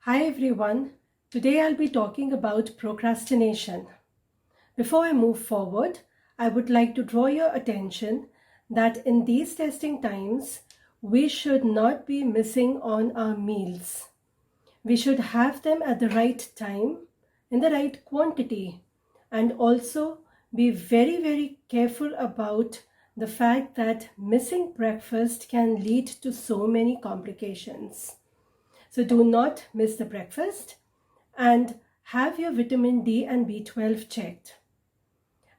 Hi everyone. Today I'll be talking about procrastination. Before I move forward, I would like to draw your attention that in these testing times, we should not be missing on our meals. We should have them at the right time, in the right quantity, and also be very, very careful about the fact that missing breakfast can lead to so many complications. So do not miss the breakfast and have your vitamin D and B12 checked.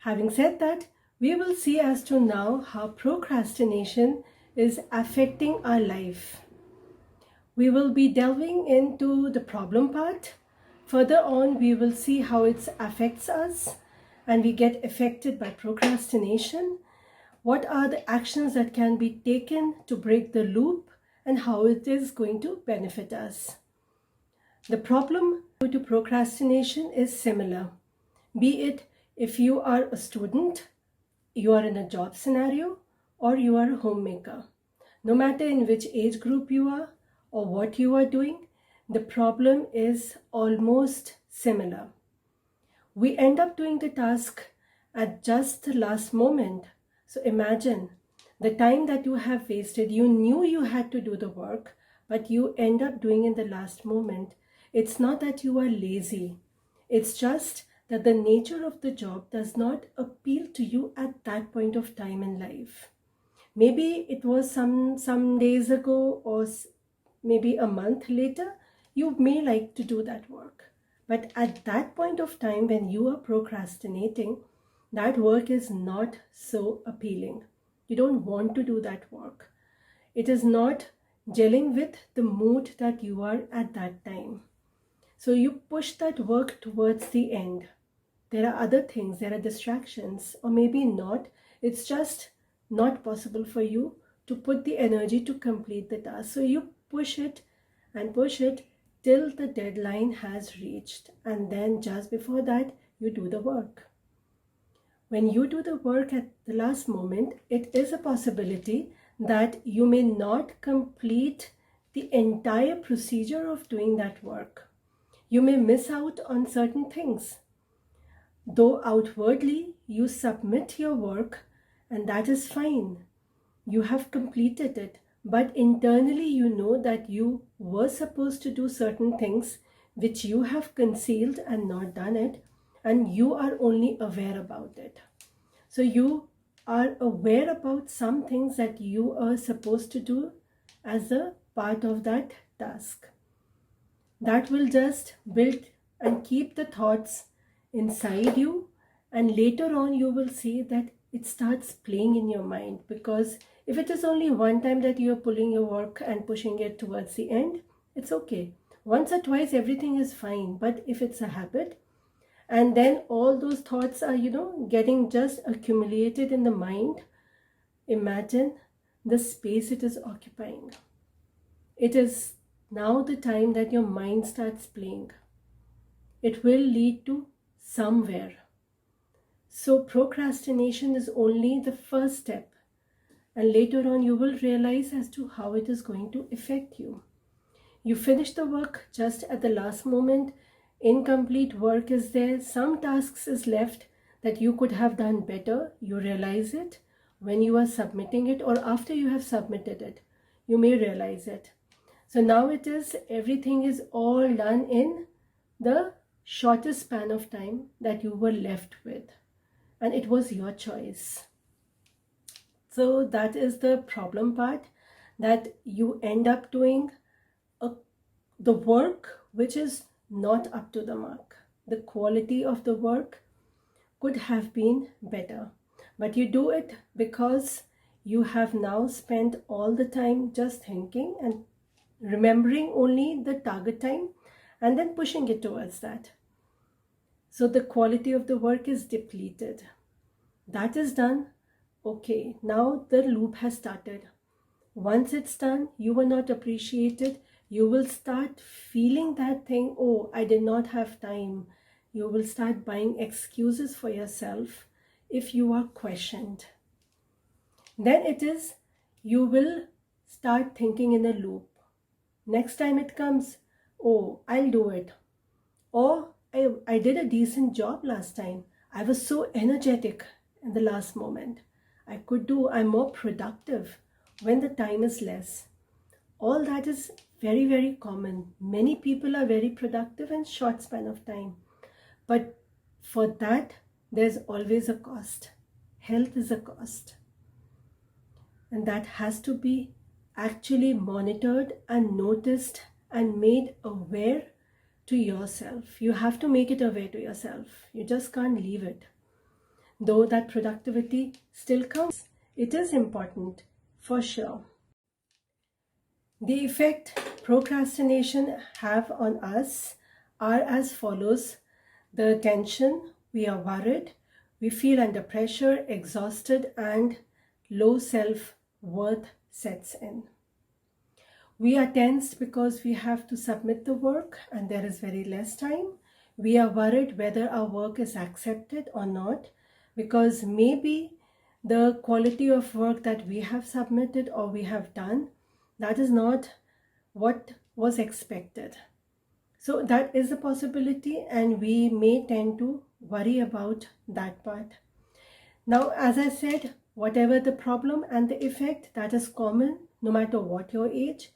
Having said that, we will see as to now how procrastination is affecting our life. We will be delving into the problem part. Further on, we will see how it affects us and we get affected by procrastination. What are the actions that can be taken to break the loop and how it is going to benefit us. The problem due to procrastination is similar. Be it if you are a student, you are in a job scenario, or you are a homemaker. No matter in which age group you are or what you are doing, the problem is almost similar. We end up doing the task at just the last moment. So imagine the time that you have wasted. You knew you had to do the work, but you end up doing in the last moment. It's not that you are lazy. It's just that the nature of the job does not appeal to you at that point of time in life. Maybe it was some days ago or maybe a month later, you may like to do that work. But at that point of time when you are procrastinating, that work is not so appealing. You don't want to do that work. It is not gelling with the mood that you are at that time. So you push that work towards the end. There are other things, there are distractions, or maybe not. It's just not possible for you to put the energy to complete the task. So you push it and push it till the deadline has reached. And then just before that, you do the work. When you do the work at the last moment, it is a possibility that you may not complete the entire procedure of doing that work. You may miss out on certain things. Though outwardly you submit your work, and that is fine. You have completed it, but internally you know that you were supposed to do certain things which you have concealed and not done it, and you are only aware about it. So you are aware about some things that you are supposed to do as a part of that task. That will just build and keep the thoughts inside you, and later on you will see that it starts playing in your mind, because if it is only one time that you are pulling your work and pushing it towards the end, it's okay. Once or twice everything is fine, but if it's a habit and then all those thoughts are getting just accumulated in the mind, imagine the space it is occupying. It is now the time that your mind starts playing. It will lead to somewhere. So procrastination is only the first step, and later on you will realize as to how it is going to affect you. You finish the work just at the last moment. Incomplete work is there. Some tasks is left that you could have done better. You realize it when you are submitting it, or after you have submitted it. You may realize it. So now it is, everything is all done in the shortest span of time that you were left with, and it was your choice. So that is the problem part, that you end up doing the work which is not up to the mark. The quality of the work could have been better, but you do it because you have now spent all the time just thinking and remembering only the target time and then pushing it towards that. So the quality of the work is depleted. That is done. Okay, now the loop has started. Once it's done, you were not appreciated. You will start feeling that thing, oh, I did not have time. You will start buying excuses for yourself if you are questioned. Then it is, you will start thinking in a loop. Next time it comes, oh, I'll do it. Or I did a decent job last time. I was so energetic in the last moment. I'm more productive when the time is less. All that is very, very common. Many people are very productive in short span of time. But for that, there's always a cost. Health is a cost. And that has to be actually monitored and noticed and made aware to yourself. You have to make it aware to yourself. You just can't leave it. Though that productivity still counts, it is important for sure. The effect procrastination have on us are as follows. The tension, we are worried, we feel under pressure, exhausted, and low self-worth sets in. We are tensed because we have to submit the work and there is very less time. We are worried whether our work is accepted or not, because maybe the quality of work that we have submitted or we have done, that is not what was expected. So that is a possibility, and we may tend to worry about that part. Now, as I said, whatever the problem and the effect, that is common no matter what your age.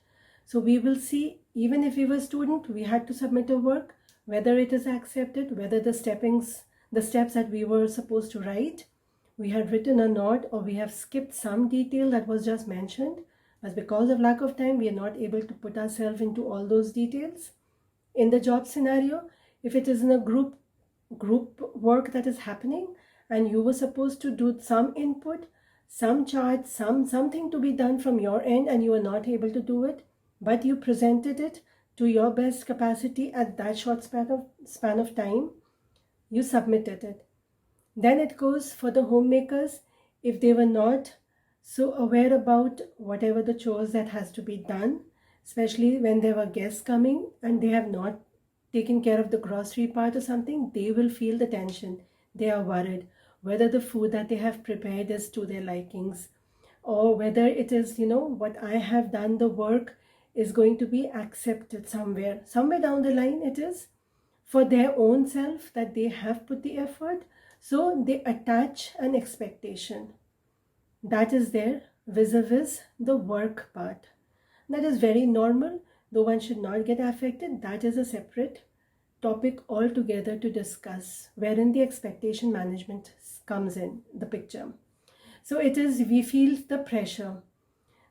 So we will see, even if we were a student, we had to submit a work, whether it is accepted, whether the steps that we were supposed to write, we had written or not, or we have skipped some detail that was just mentioned. But because of lack of time, we are not able to put ourselves into all those details. In the job scenario, if it is in a group work that is happening, and you were supposed to do some input, some chart, something to be done from your end, and you are not able to do it, but you presented it to your best capacity at that short span of time, you submitted it. Then it goes for the homemakers. If they were not so aware about whatever the chores that has to be done, especially when there were guests coming and they have not taken care of the grocery part or something, they will feel the tension. They are worried whether the food that they have prepared is to their likings, or whether it is, what I have done, the work is going to be accepted somewhere down the line. It is for their own self that they have put the effort, so they attach an expectation that is there vis-a-vis the work part. That is very normal, though one should not get affected. That is a separate topic altogether to discuss, wherein the expectation management comes in the picture. So it is, we feel the pressure.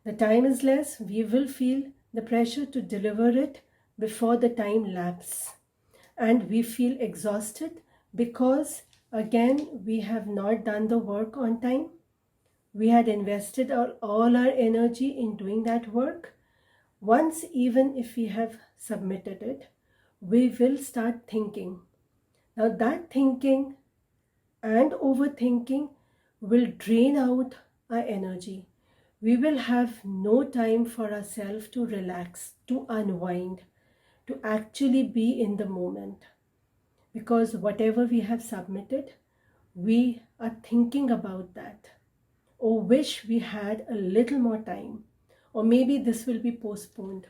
The time is less, we will feel the pressure to deliver it before the time lapse. And we feel exhausted because, again, we have not done the work on time. We had invested all our energy in doing that work. Once, even if we have submitted it, we will start thinking. Now that thinking and overthinking will drain out our energy. We will have no time for ourselves to relax, to unwind, to actually be in the moment. Because whatever we have submitted, we are thinking about that. Or wish we had a little more time. Or maybe this will be postponed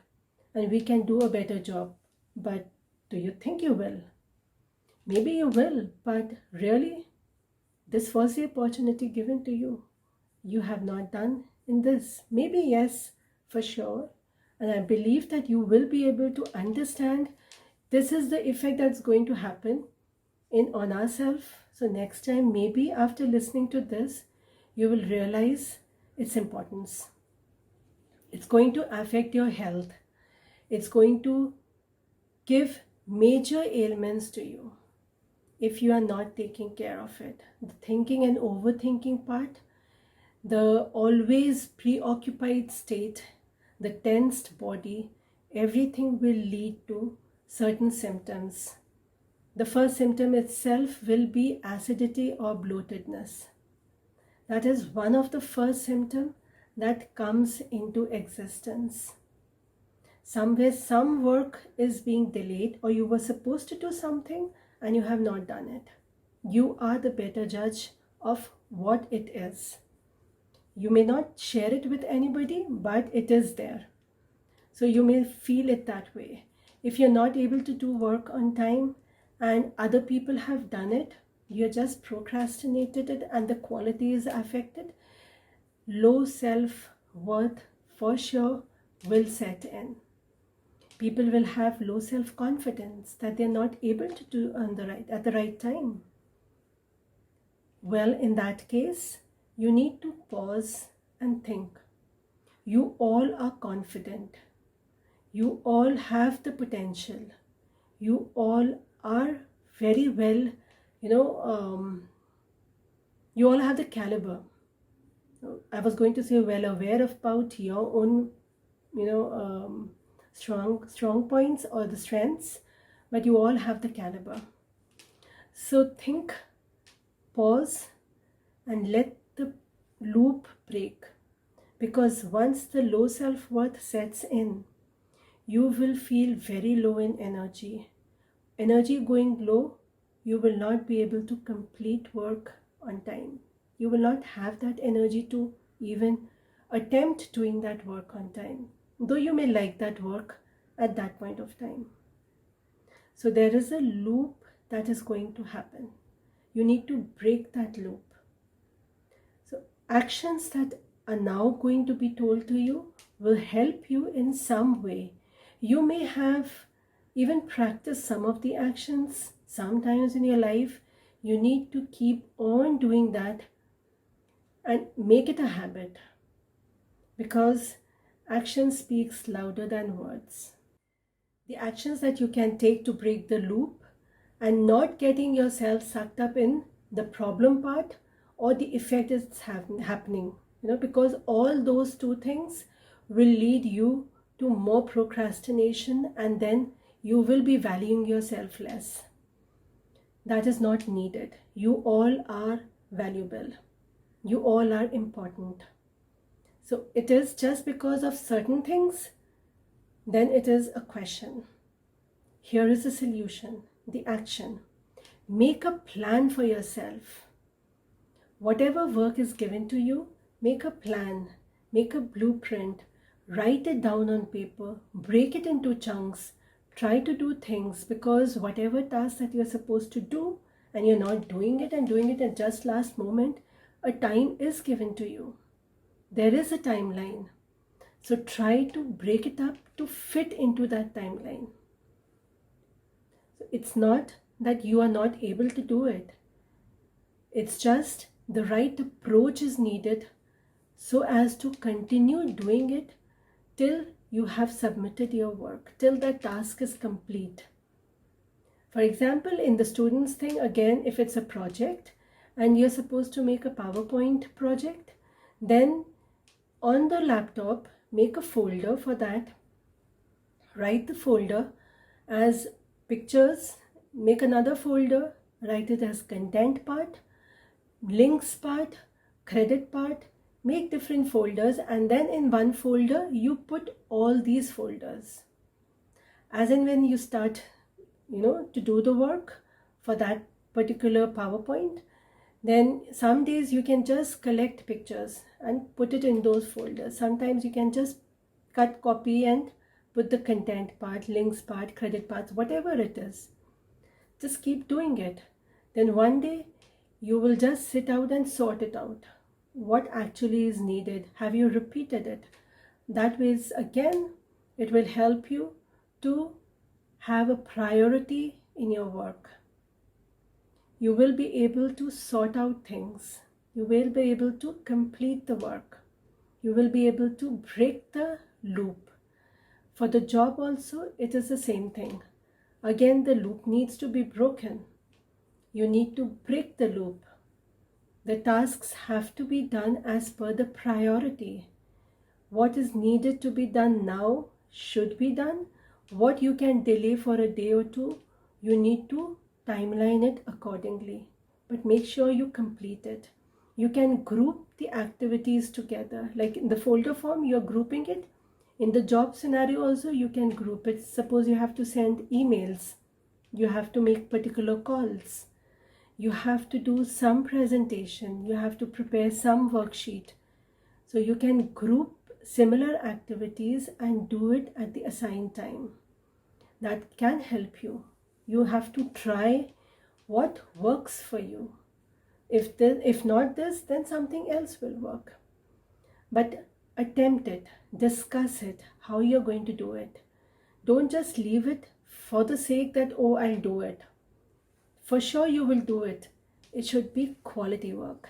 and we can do a better job. But do you think you will? Maybe you will, but really, this was the opportunity given to you. You have not done in this. Maybe yes, for sure. And I believe that you will be able to understand this is the effect that's going to happen on ourselves. So next time, maybe after listening to this, you will realize its importance. It's going to affect your health. It's going to give major ailments to you if you are not taking care of it. The thinking and overthinking part, the always preoccupied state, the tensed body, everything will lead to certain symptoms. The first symptom itself will be acidity or bloatedness. That is one of the first symptoms that comes into existence. Somewhere some work is being delayed, or you were supposed to do something and you have not done it. You are the better judge of what it is. You may not share it with anybody, but it is there. So you may feel it that way. If you're not able to do work on time and other people have done it, you're just procrastinated it and the quality is affected, low self-worth for sure will set in. People will have low self-confidence that they're not able to do at the right time. Well, in that case, you need to pause and think. You all are confident. You all have the potential. You all are very well, you all have the caliber. I was going to say well aware about your own, strong points or the strengths, but you all have the caliber. So think, pause, and let the loop break. Because once the low self-worth sets in, you will feel very low in energy. Energy going low, you will not be able to complete work on time. You will not have that energy to even attempt doing that work on time, though you may like that work at that point of time. So there is a loop that is going to happen. You need to break that loop. So actions that are now going to be told to you will help you in some way. You may have even practiced some of the actions sometimes in your life. You need to keep on doing that and make it a habit, because action speaks louder than words. The actions that you can take to break the loop and not getting yourself sucked up in the problem part or the effect is happening, because all those two things will lead you to more procrastination, and then you will be valuing yourself less. That is not needed. You all are valuable. You all are important. So it is just because of certain things, then it is a question. Here is the solution, the action. Make a plan for yourself. Whatever work is given to you, make a plan, make a blueprint, write it down on paper, break it into chunks, try to do things, because whatever task that you're supposed to do and you're not doing it and doing it at just last moment, a time is given to you. There is a timeline. So try to break it up to fit into that timeline. So it's not that you are not able to do it. It's just the right approach is needed so as to continue doing it till you have submitted your work, till that task is complete. For example, in the students thing, again, if it's a project and you're supposed to make a PowerPoint project, then on the laptop, make a folder for that. Write the folder as pictures, make another folder, write it as content part, links part, credit part, make different folders, and then in one folder you put all these folders. As in when you start, to do the work for that particular PowerPoint, then some days you can just collect pictures and put it in those folders. Sometimes you can just cut, copy, and put the content part, links part, credit parts, whatever it is. Just keep doing it. Then one day you will just sit out and sort it out. What actually is needed? Have you repeated it? That way, again, it will help you to have a priority in your work. You will be able to sort out things. You will be able to complete the work. You will be able to break the loop. For the job also, it is the same thing. Again, the loop needs to be broken. You need to break the loop. The tasks have to be done as per the priority. What is needed to be done now should be done. What you can delay for a day or two, you need to timeline it accordingly. But make sure you complete it. You can group the activities together. Like in the folder form, you're grouping it. In the job scenario also, you can group it. Suppose you have to send emails. You have to make particular calls. You have to do some presentation. You have to prepare some worksheet. So you can group similar activities and do it at the assigned time. that can help you. You have to try what works for you. If not this, then something else will work. But attempt it, discuss it, how you're going to do it. Don't just leave it for the sake that, oh, I'll do it. For sure you will do it. It should be quality work.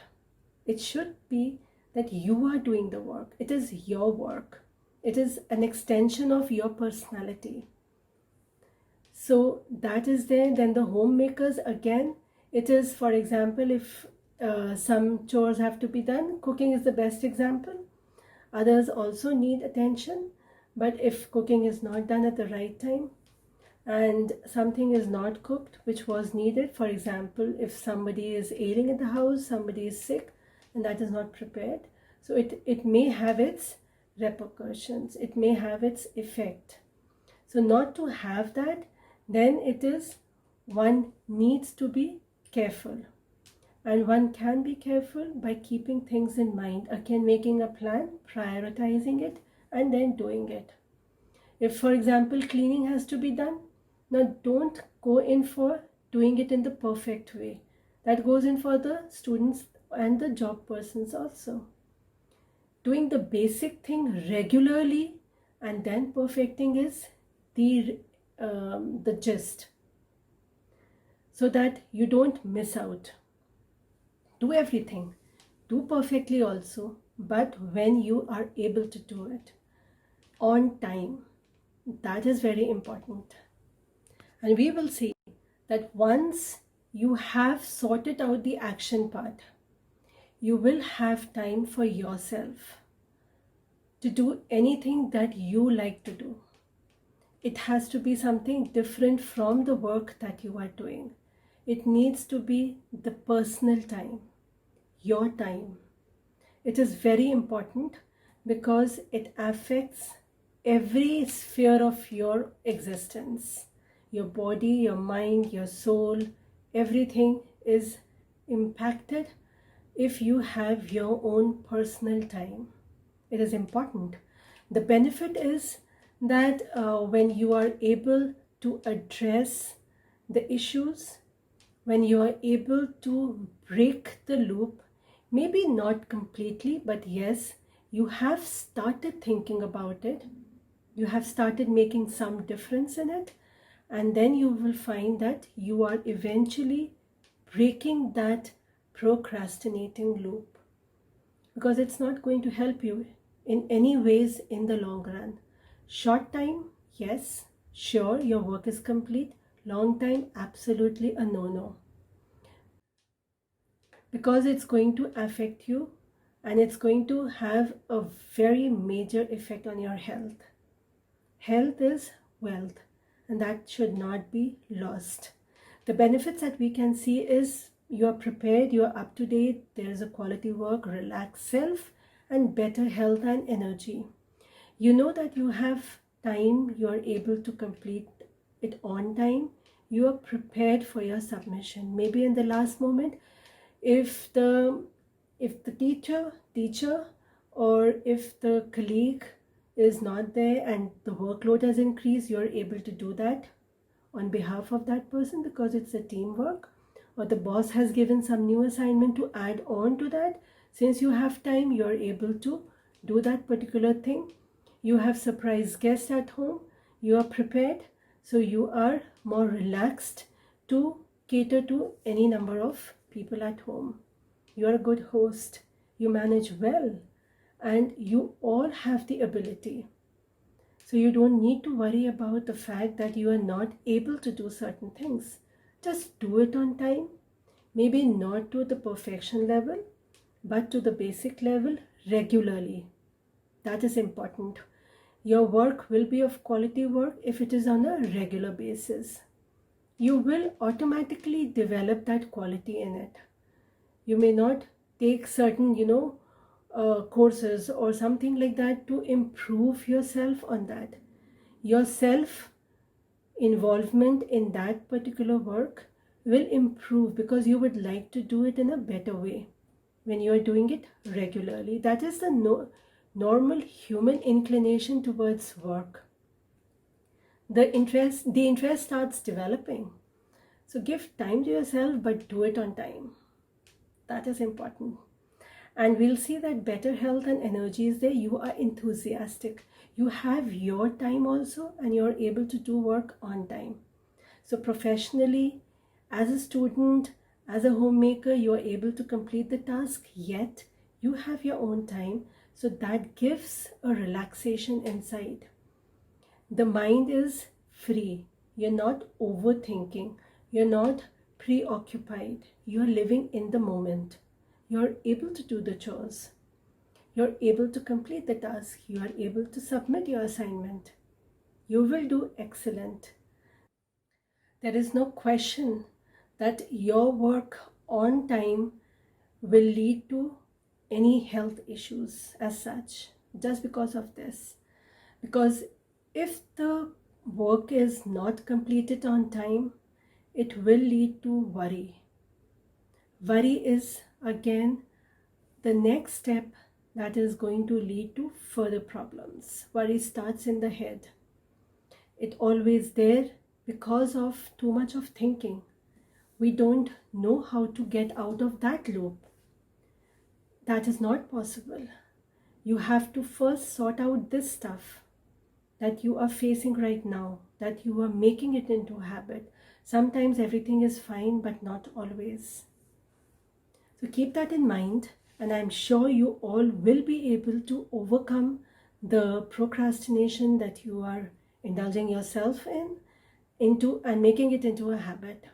It should be that you are doing the work. It is your work. It is an extension of your personality. So that is there. Then the homemakers, again, it is, for example, if some chores have to be done, cooking is the best example. Others also need attention, but if cooking is not done at the right time and something is not cooked which was needed, for example, if somebody is ailing in the house, somebody is sick and that is not prepared, so it may have its repercussions, it may have its effect. So not to have that, then it is, one needs to be careful. And one can be careful by keeping things in mind. Again, making a plan, prioritizing it, and then doing it. If, for example, cleaning has to be done, now don't go in for doing it in the perfect way. That goes in for the students and the job persons also. Doing the basic thing regularly and then perfecting is the gist, so that you don't miss out. Do everything, do perfectly also, but when you are able to do it on time, that is very important. And we will see that once you have sorted out the action part, you will have time for yourself to do anything that you like to do. It has to be something different from the work that you are doing. It needs to be the personal time, your time. It is very important because it affects every sphere of your existence. Your body, your mind, your soul, everything is impacted if you have your own personal time. It is important. The benefit is that when you are able to address the issues, when you are able to break the loop, maybe not completely, but yes, you have started thinking about it, you have started making some difference in it, and then you will find that you are eventually breaking that procrastinating loop, because it's not going to help you in any ways in the long run. Short time, yes, sure, your work is complete. Long time, absolutely a no-no, because it's going to affect you and it's going to have a very major effect on your health. Health is wealth, and that should not be lost. The benefits that we can see is you are prepared, you are up to date, there is a quality work, relaxed self, and better health and energy. You know that you have time, you are able to complete it on time, you are prepared for your submission. Maybe in the last moment, if the teacher or if the colleague is not there and the workload has increased, you're able to do that on behalf of that person because it's a teamwork. Or the boss has given some new assignment to add on to that. Since you have time, you're able to do that particular thing. You have surprise guests at home, you are prepared, so you are more relaxed to cater to any number of people at home. You are a good host, you manage well, and you all have the ability. So you don't need to worry about the fact that you are not able to do certain things. Just do it on time, maybe not to the perfection level, but to the basic level regularly. That is important. Your work will be of quality work if it is on a regular basis. You will automatically develop that quality in it. You may not take certain, courses or something like that to improve yourself on that. Your self involvement in that particular work will improve because you would like to do it in a better way when you are doing it regularly. That is the normal human inclination towards work. the interest starts developing. So give time to yourself, but do it on time. That is important. And we'll see that better health and energy is there. You are enthusiastic. You have your time also, and you're able to do work on time. So professionally, as a student, as a homemaker, you are able to complete the task, yet you have your own time. So that gives a relaxation inside. The mind is free. You're not overthinking. You're not preoccupied. You're living in the moment. You're able to do the chores. You're able to complete the task. You are able to submit your assignment. You will do excellent. There is no question that your work on time will lead to any health issues as such, just because of this. Because if the work is not completed on time, it will lead to worry. Worry is again the next step that is going to lead to further problems. Worry starts in the head. It always there because of too much of thinking. We don't know how to get out of that loop. That is not possible. You have to first sort out this stuff that you are facing right now, that you are making it into a habit. Sometimes everything is fine, but not always. So keep that in mind, and I'm sure you all will be able to overcome the procrastination that you are indulging yourself into and making it into a habit.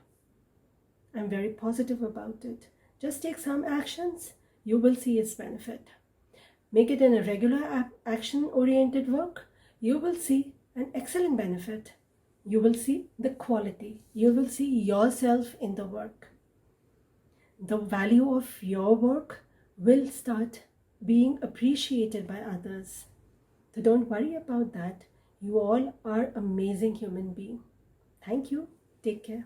I'm very positive about it. Just take some actions, you will see its benefit. Make it in a regular action-oriented work, you will see an excellent benefit. You will see the quality. You will see yourself in the work. The value of your work will start being appreciated by others. So don't worry about that. You all are amazing human beings. Thank you. Take care.